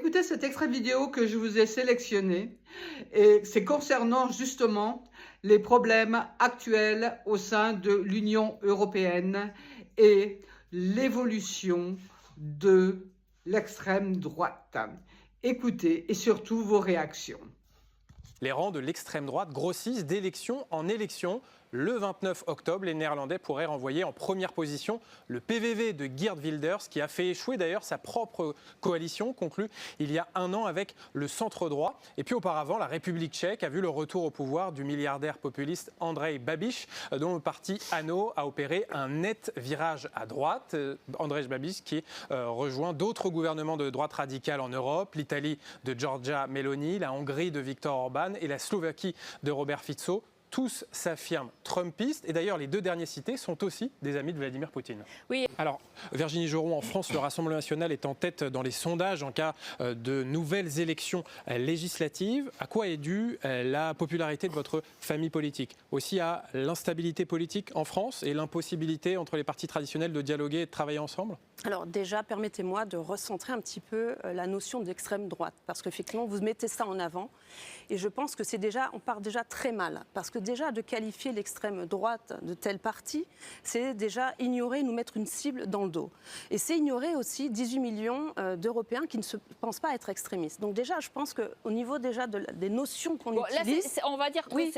écouter cet extrait vidéo que je vous ai sélectionné. Et c'est concernant justement les problèmes actuels au sein de l'Union européenne et l'évolution de l'extrême droite. Écoutez et surtout vos réactions. Les rangs de l'extrême droite grossissent d'élection en élection. Le 29 octobre, les Néerlandais pourraient renvoyer en première position le PVV de Geert Wilders, qui a fait échouer d'ailleurs sa propre coalition conclue il y a un an avec le centre-droit. Et puis auparavant, la République tchèque a vu le retour au pouvoir du milliardaire populiste Andrej Babiš, dont le parti ANO a opéré un net virage à droite. Andrej Babiš qui rejoint d'autres gouvernements de droite radicale en Europe, l'Italie de Giorgia Meloni, la Hongrie de Viktor Orban et la Slovaquie de Robert Fico. Tous s'affirment trumpistes et d'ailleurs les deux derniers cités sont aussi des amis de Vladimir Poutine. Oui. Alors Virginie Joron, en France, le Rassemblement national est en tête dans les sondages en cas de nouvelles élections législatives. À quoi est due la popularité de votre famille politique? Aussi à l'instabilité politique en France et l'impossibilité entre les partis traditionnels de dialoguer et de travailler ensemble? Alors déjà, permettez-moi de recentrer un petit peu la notion d'extrême droite, parce qu'effectivement, vous mettez ça en avant, et je pense que c'est déjà, on part déjà très mal, parce que déjà de qualifier l'extrême droite de tel parti, c'est déjà ignorer, nous mettre une cible dans le dos. Et c'est ignorer aussi 18 millions d'Européens qui ne se pensent pas être extrémistes. Donc déjà, je pense qu'au niveau déjà des notions qu'on utilise... Là, on va dire que oui.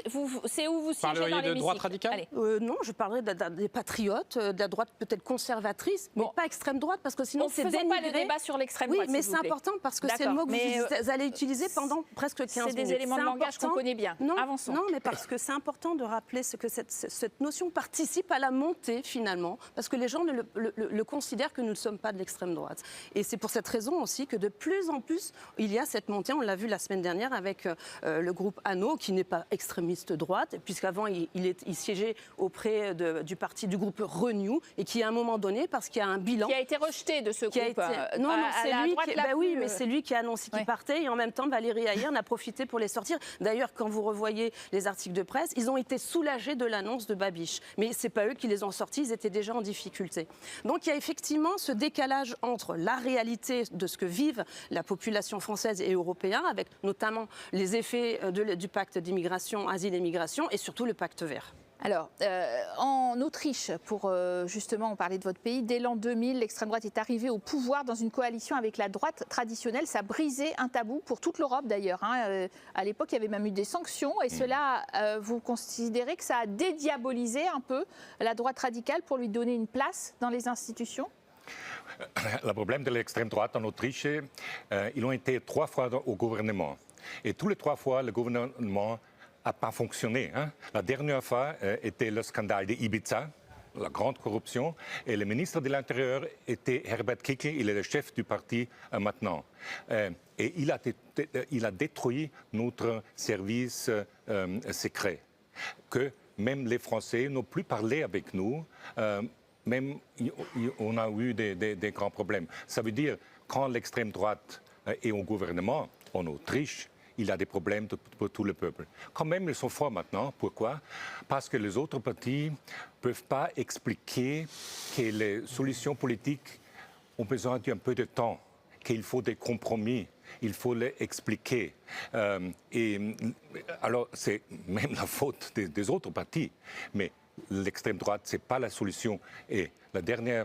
c'est où vous siégez dans Parleriez l'hémicycle. de droite radicale? Allez. Non, je parlerai des patriotes, de la droite peut-être conservatrice, mais pas extrême droite, parce que sinon c'est Faisons dénigré. pas le débat sur l'extrême Oui, droite. mais s'il c'est vous plaît. important parce que c'est le mot que vous allez utiliser pendant presque 15 minutes. C'est des éléments de langage qu'on important. connaît bien. Non, Avançons. non, mais parce que c'est important de rappeler que cette notion participe à la montée finalement, parce que les gens le considèrent que nous ne sommes pas de l'extrême droite. Et c'est pour cette raison aussi que de plus en plus, il y a cette montée. On l'a vu la semaine dernière avec le groupe ANO, qui n'est pas extrémiste droite, puisqu'avant il siégeait auprès du parti du groupe Renew, et qui à un moment donné, parce qu'il y a un bilan... Qui a été rejeté de ce groupe. Non, c'est lui qui... oui, mais c'est c'est lui qui a annoncé qu'il partait, et en même temps, Valérie Ayer en a profité pour les sortir. D'ailleurs, quand vous revoyez les articles de presse, ils ont été soulagés de l'annonce de Babiš. Mais ce n'est pas eux qui les ont sortis, ils étaient déjà en difficulté. Donc il y a effectivement ce décalage entre la réalité de ce que vivent la population française et européenne, avec notamment les effets du pacte d'immigration, asile et migration, et surtout le pacte vert. Alors, en Autriche, pour justement parler de votre pays, dès l'an 2000, l'extrême droite est arrivée au pouvoir dans une coalition avec la droite traditionnelle. Ça a brisé un tabou pour toute l'Europe d'ailleurs. À l'époque, il y avait même eu des sanctions. Et cela, vous considérez que ça a dédiabolisé un peu la droite radicale pour lui donner une place dans les institutions? Le problème de l'extrême droite en Autriche, ils ont été 3 fois au gouvernement. Et tous les 3 fois, le gouvernement n'a pas fonctionné. La dernière fois était le scandale de Ibiza, la grande corruption, et le ministre de l'Intérieur était Herbert Kickl, il est le chef du parti maintenant. Et il a détruit notre service secret, que même les Français n'ont plus parlé avec nous, même on a eu des grands problèmes. Ça veut dire, quand l'extrême droite est au gouvernement, en Autriche, il y a des problèmes pour tout le peuple. Quand même, ils sont forts maintenant. Pourquoi? Parce que les autres partis ne peuvent pas expliquer que les solutions politiques ont besoin d'un peu de temps, qu'il faut des compromis. Il faut les expliquer. Et alors, c'est même la faute des autres partis. Mais l'extrême droite, ce n'est pas la solution. Et le dernier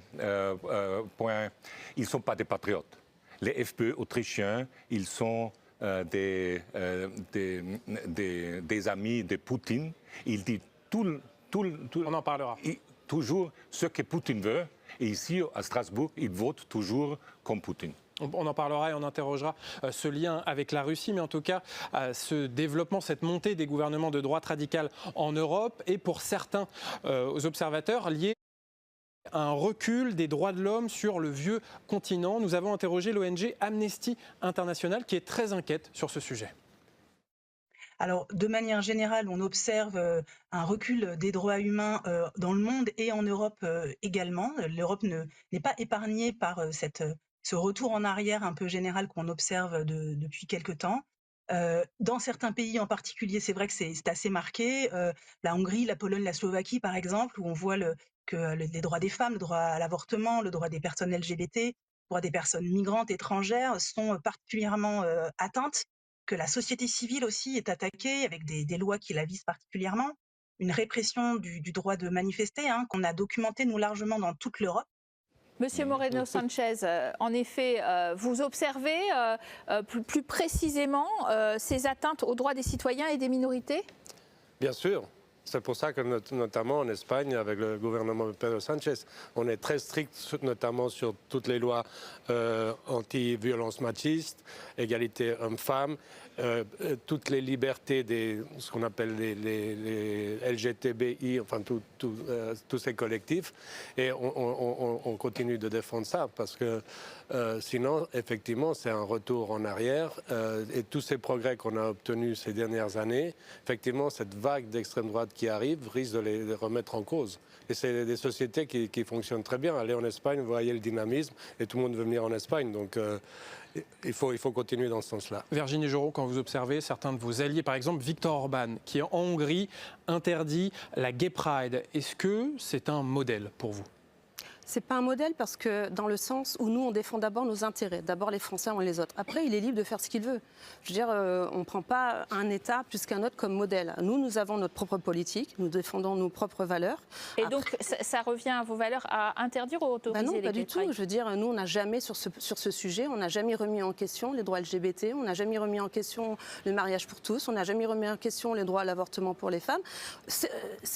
point, ils ne sont pas des patriotes. Les FPÖ autrichiens, ils sont des amis de Poutine. Il dit On en parlera. Toujours ce que Poutine veut. Et ici, à Strasbourg, il vote toujours comme Poutine. On en parlera et on interrogera ce lien avec la Russie, mais en tout cas, ce développement, cette montée des gouvernements de droite radicale en Europe est pour certains observateurs lié à un recul des droits de l'homme sur le vieux continent. Nous avons interrogé l'ONG Amnesty International qui est très inquiète sur ce sujet. Alors, de manière générale, on observe un recul des droits humains dans le monde et en Europe également. L'Europe n'est pas épargnée par ce retour en arrière un peu général qu'on observe depuis quelque temps. Dans certains pays en particulier, c'est vrai que c'est assez marqué. La Hongrie, la Pologne, la Slovaquie, par exemple, où on voit que les droits des femmes, le droit à l'avortement, le droit des personnes LGBT droits des personnes migrantes étrangères sont particulièrement atteintes, que la société civile aussi est attaquée avec des lois qui la visent particulièrement, une répression du droit de manifester qu'on a documenté nous largement dans toute l'Europe. Monsieur Moreno Sanchez, en effet, vous observez plus précisément ces atteintes aux droits des citoyens et des minorités ? Bien sûr. C'est pour ça que notamment en Espagne, avec le gouvernement de Pedro Sánchez, on est très strict, notamment sur toutes les lois anti-violence machiste, égalité homme-femme, toutes les libertés ce qu'on appelle les LGTBI, enfin tous ces collectifs. Et on continue de défendre ça parce que sinon, effectivement, c'est un retour en arrière. Et tous ces progrès qu'on a obtenus ces dernières années, effectivement, cette vague d'extrême droite qui arrive risque de les remettre en cause. Et c'est des sociétés qui fonctionnent très bien. Allez en Espagne, vous voyez le dynamisme, et tout le monde veut venir en Espagne. Donc, il faut continuer dans ce sens-là. Virginie Jaureau, quand vous observez certains de vos alliés, par exemple Viktor Orban, qui en Hongrie interdit la Gay Pride, est-ce que c'est un modèle pour vous ? C'est pas un modèle parce que dans le sens où nous, on défend d'abord nos intérêts, d'abord les Français avant les autres. Après, il est libre de faire ce qu'il veut. Je veux dire, on ne prend pas un État plus qu'un autre comme modèle. Nous avons notre propre politique, nous défendons nos propres valeurs. Et après, donc, ça revient à vos valeurs à interdire ou autoriser les non, pas du tout. Pride. Je veux dire, nous, on n'a jamais, sur ce sujet, on n'a jamais remis en question les droits LGBT, on n'a jamais remis en question le mariage pour tous, on n'a jamais remis en question les droits à l'avortement pour les femmes. Ce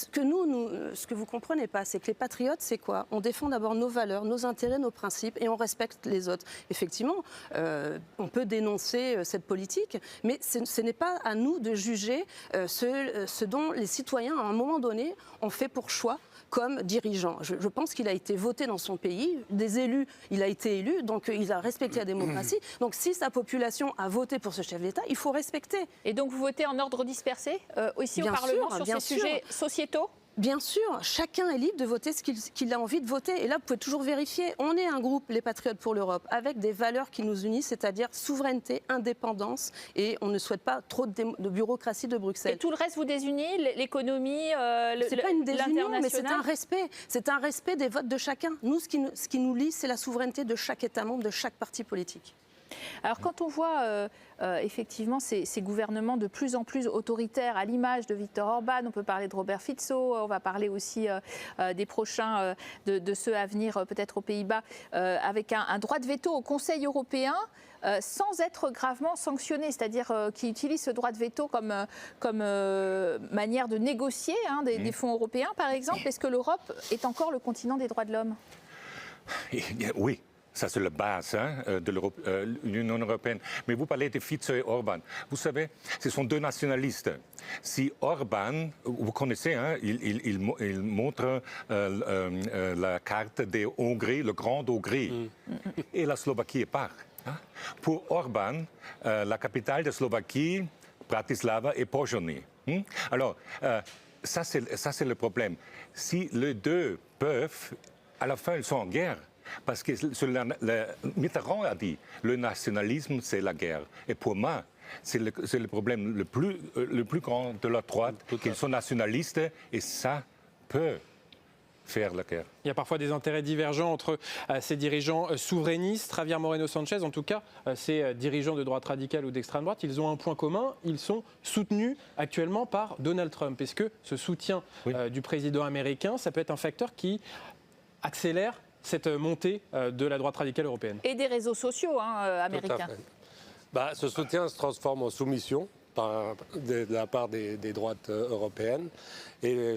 que vous ne comprenez pas, c'est que les patriotes, c'est quoi ? On défend d'abord nos valeurs, nos intérêts, nos principes et on respecte les autres. Effectivement, on peut dénoncer cette politique, mais ce n'est pas à nous de juger ce dont les citoyens, à un moment donné, ont fait pour choix comme dirigeant. Je pense qu'il a été voté dans son pays, des élus, il a été élu, donc il a respecté la démocratie. Donc si sa population a voté pour ce chef d'État, il faut respecter. Et donc vous votez en ordre dispersé, ici bien au Parlement, sûr, sur ces sujets sociétaux ? Bien sûr, chacun est libre de voter ce qu'il a envie de voter. Et là, vous pouvez toujours vérifier. On est un groupe, les Patriotes pour l'Europe, avec des valeurs qui nous unissent, c'est-à-dire souveraineté, indépendance, et on ne souhaite pas trop de bureaucratie de Bruxelles. Et tout le reste vous désunit, l'économie, c'est pas une désunion, mais c'est l'international ? un respect. C'est un respect des votes de chacun. Nous, ce qui nous lie, c'est la souveraineté de chaque État membre, de chaque parti politique. Alors quand on voit effectivement ces gouvernements de plus en plus autoritaires, à l'image de Viktor Orban, on peut parler de Robert Fico, on va parler aussi des prochains, de ceux à venir peut-être aux Pays-Bas, avec un droit de veto au Conseil européen, sans être gravement sanctionné, c'est-à-dire qui utilisent ce droit de veto comme manière de négocier des fonds européens, par exemple. Est-ce que l'Europe est encore le continent des droits de l'homme ? Oui. Ça, c'est la base de l'Union européenne. Mais vous parlez de Fico et Orban. Vous savez, ce sont deux nationalistes. Si Orban, vous connaissez, il montre la carte de Hongrie, le Grand Hongrie. Et la Slovaquie est part. Pour Orban, la capitale de Slovaquie, Bratislava et Pozsony. Alors, ça, c'est le problème. Si les deux peuvent, à la fin, ils sont en guerre. Parce que Mitterrand a dit le nationalisme, c'est la guerre. Et pour moi, c'est le problème le plus grand de la droite, qu'ils sont nationalistes, et ça peut faire la guerre. Il y a parfois des intérêts divergents entre ces dirigeants souverainistes. Javier Moreno Sanchez, en tout cas, ces dirigeants de droite radicale ou d'extrême droite, ils ont un point commun, ils sont soutenus actuellement par Donald Trump. Est-ce que ce soutien du président américain, ça peut être un facteur qui accélère cette montée de la droite radicale européenne? Et des réseaux sociaux américains. Ce soutien se transforme en soumission de la part des droites européennes. Et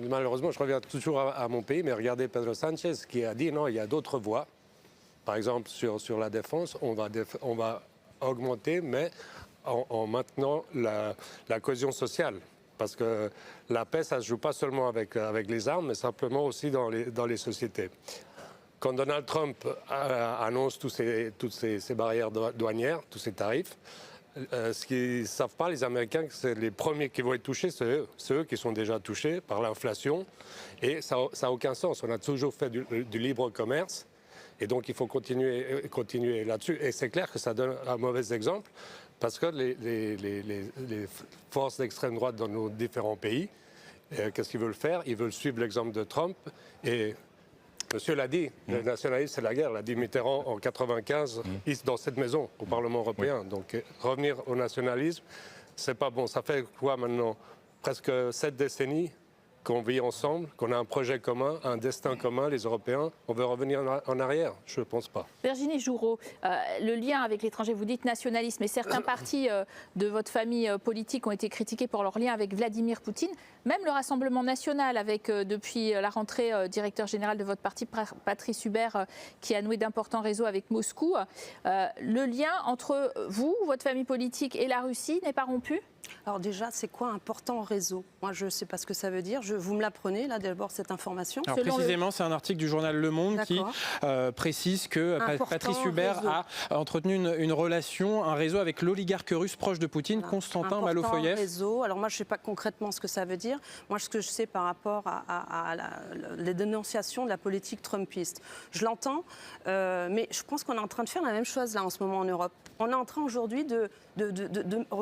malheureusement, je reviens toujours à mon pays, mais regardez Pedro Sánchez qui a dit non, il y a d'autres voies. Par exemple, sur la défense, on va augmenter, mais en maintenant la cohésion sociale. Parce que la paix, ça ne se joue pas seulement avec les armes, mais simplement aussi dans les sociétés. Quand Donald Trump annonce toutes ces barrières douanières, tous ces tarifs, ce qu'ils ne savent pas, les Américains, c'est les premiers qui vont être touchés, c'est eux qui sont déjà touchés par l'inflation. Et ça n'a aucun sens. On a toujours fait du libre commerce. Et donc, il faut continuer là-dessus. Et c'est clair que ça donne un mauvais exemple parce que les forces d'extrême droite dans nos différents pays, qu'est-ce qu'ils veulent faire? Ils veulent suivre l'exemple de Trump et monsieur l'a dit, le nationalisme c'est la guerre, l'a dit Mitterrand en 95, dans cette maison, au Parlement européen. Donc revenir au nationalisme, c'est pas bon. Ça fait quoi maintenant? Presque 7 décennies qu'on vit ensemble, qu'on a un projet commun, un destin commun, les Européens. On veut revenir en arrière? Je ne pense pas. Virginie Joureau, le lien avec l'étranger, vous dites nationalisme, et certains partis de votre famille politique ont été critiqués pour leur lien avec Vladimir Poutine. Même le Rassemblement national, avec depuis la rentrée directeur général de votre parti, Patrice Hubert, qui a noué d'importants réseaux avec Moscou. Le lien entre vous, votre famille politique et la Russie n'est pas rompu? Alors déjà, c'est quoi un important réseau? Moi, je ne sais pas ce que ça veut dire. Vous me l'apprenez, là, d'abord, cette information. Alors précisément, c'est un article du journal Le Monde qui précise que Patrice Hubert a entretenu une relation, un réseau avec l'oligarque russe proche de Poutine, Konstantin Malofoyev. Réseau. Alors moi, je ne sais pas concrètement ce que ça veut dire. Moi, ce que je sais par rapport à les dénonciations de la politique trumpiste, je l'entends, mais je pense qu'on est en train de faire la même chose, là, en ce moment, en Europe. On est en train aujourd'hui de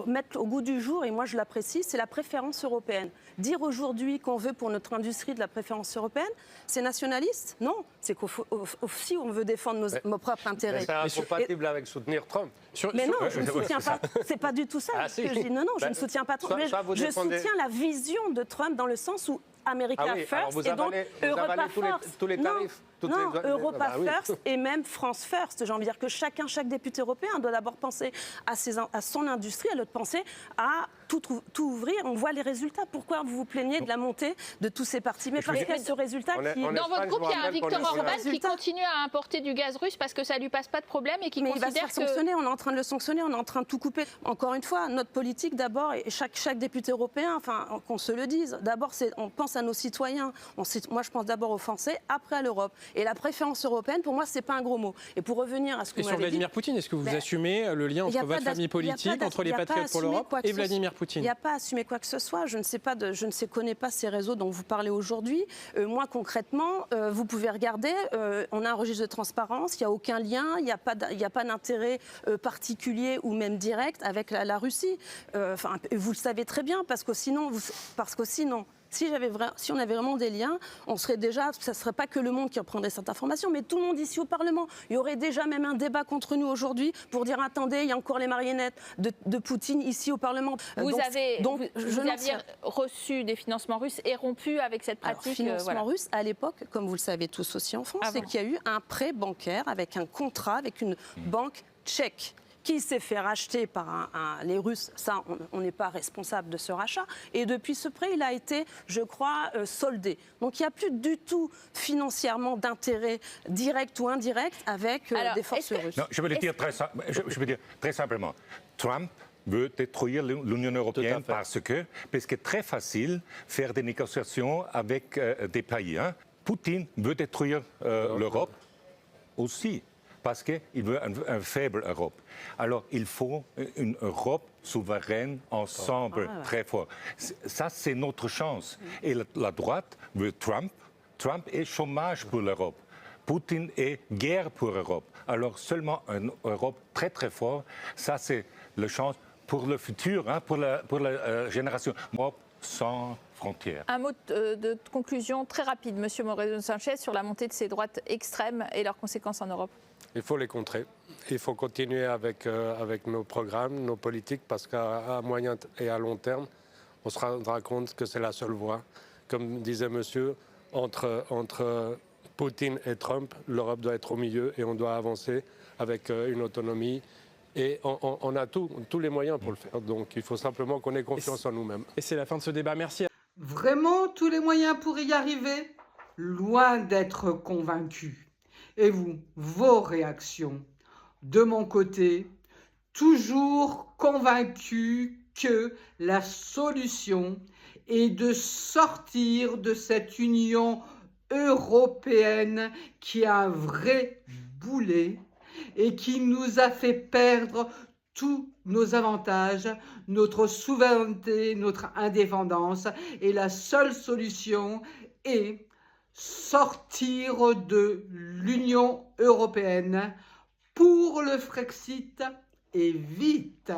mettre au goût du jour, et moi je l'apprécie, c'est la préférence européenne. Dire aujourd'hui qu'on veut pour notre industrie de la préférence européenne, c'est nationaliste? Non, c'est qu'aussi on veut défendre nos propres intérêts. C'est incompatible avec soutenir Trump. Mais non, je ne soutiens pas. C'est pas du tout ça que je dis. Non, je ne soutiens pas Trump. Je soutiens la vision de Trump dans le sens où America First et donc Europa First. Tous les tarifs. Non, Europa First et même France First. J'ai envie de dire que chaque député européen doit d'abord penser à son industrie, à l'autre penser à tout ouvrir. On voit les résultats. Pourquoi vous vous plaignez de la montée de tous ces partis? Mais parce qu'il y a ce résultat qui... Dans votre groupe, il y a un Viktor Orban qui continue à importer du gaz russe parce que ça ne lui passe pas de problème et qui considère il va se faire sanctionner. On est en train de le sanctionner, on est en train de tout couper. Encore une fois, notre politique d'abord, et chaque député européen, enfin, qu'on se le dise, d'abord, on pense à nos citoyens. Moi, je pense d'abord aux Français, après à l'Europe. Et la préférence européenne, pour moi, c'est pas un gros mot. Et pour revenir à ce que vous m'avez dit... Et sur Vladimir Poutine, est-ce que vous assumez le lien entre votre famille politique, entre les Patriotes pour l'Europe et Vladimir Poutine? Il n'y a pas à assumer quoi que ce soit. Je ne connais pas ces réseaux dont vous parlez aujourd'hui. Moi, concrètement, vous pouvez regarder, on a un registre de transparence, il n'y a aucun lien, il n'y a pas d'intérêt particulier ou même direct avec la Russie. Vous le savez très bien, parce que sinon si on avait vraiment des liens, ça ne serait pas que Le Monde qui reprendrait cette information, mais tout le monde ici au Parlement. Il y aurait déjà même un débat contre nous aujourd'hui pour dire attendez, il y a encore les marionnettes de Poutine ici au Parlement. Vous aviez reçu des financements russes et rompu avec cette pratique. Financement russe, à l'époque, comme vous le savez tous aussi en France, c'est qu'il y a eu un prêt bancaire avec un contrat avec une banque tchèque qui s'est fait racheter par les Russes. Ça, on n'est pas responsable de ce rachat. Et depuis ce prêt, il a été, je crois, soldé. Donc, il n'y a plus du tout financièrement d'intérêt direct ou indirect avec des forces russes. Non, je vais le dire très simplement. Trump veut détruire l'Union européenne parce que c'est très facile de faire des négociations avec des pays. Poutine veut détruire l'Europe aussi, parce qu'il veut une faible Europe. Alors, il faut une Europe souveraine, ensemble, très fort. Ça, c'est notre chance. Et la droite veut Trump. Trump est chômage pour l'Europe. Poutine est guerre pour l'Europe. Alors, seulement une Europe très, très forte, ça, c'est la chance pour le futur, pour la génération. Europe sans frontières. Un mot de conclusion très rapide, Monsieur Moreno-Sanchez, sur la montée de ces droites extrêmes et leurs conséquences en Europe. Il faut les contrer. Il faut continuer avec nos programmes, nos politiques, parce qu'à moyen et à long terme, on se rendra compte que c'est la seule voie. Comme disait monsieur, entre Poutine et Trump, l'Europe doit être au milieu et on doit avancer avec une autonomie. Et on a tous les moyens pour le faire. Donc il faut simplement qu'on ait confiance en nous-mêmes. Et c'est la fin de ce débat. Merci. Vraiment tous les moyens pour y arriver? Loin d'être convaincu. Et vous, vos réactions? De mon côté, toujours convaincu que la solution est de sortir de cette Union européenne qui a un vrai boulet et qui nous a fait perdre tous nos avantages, notre souveraineté, notre indépendance. Et la seule solution est sortir de l'Union européenne pour le Frexit et vite.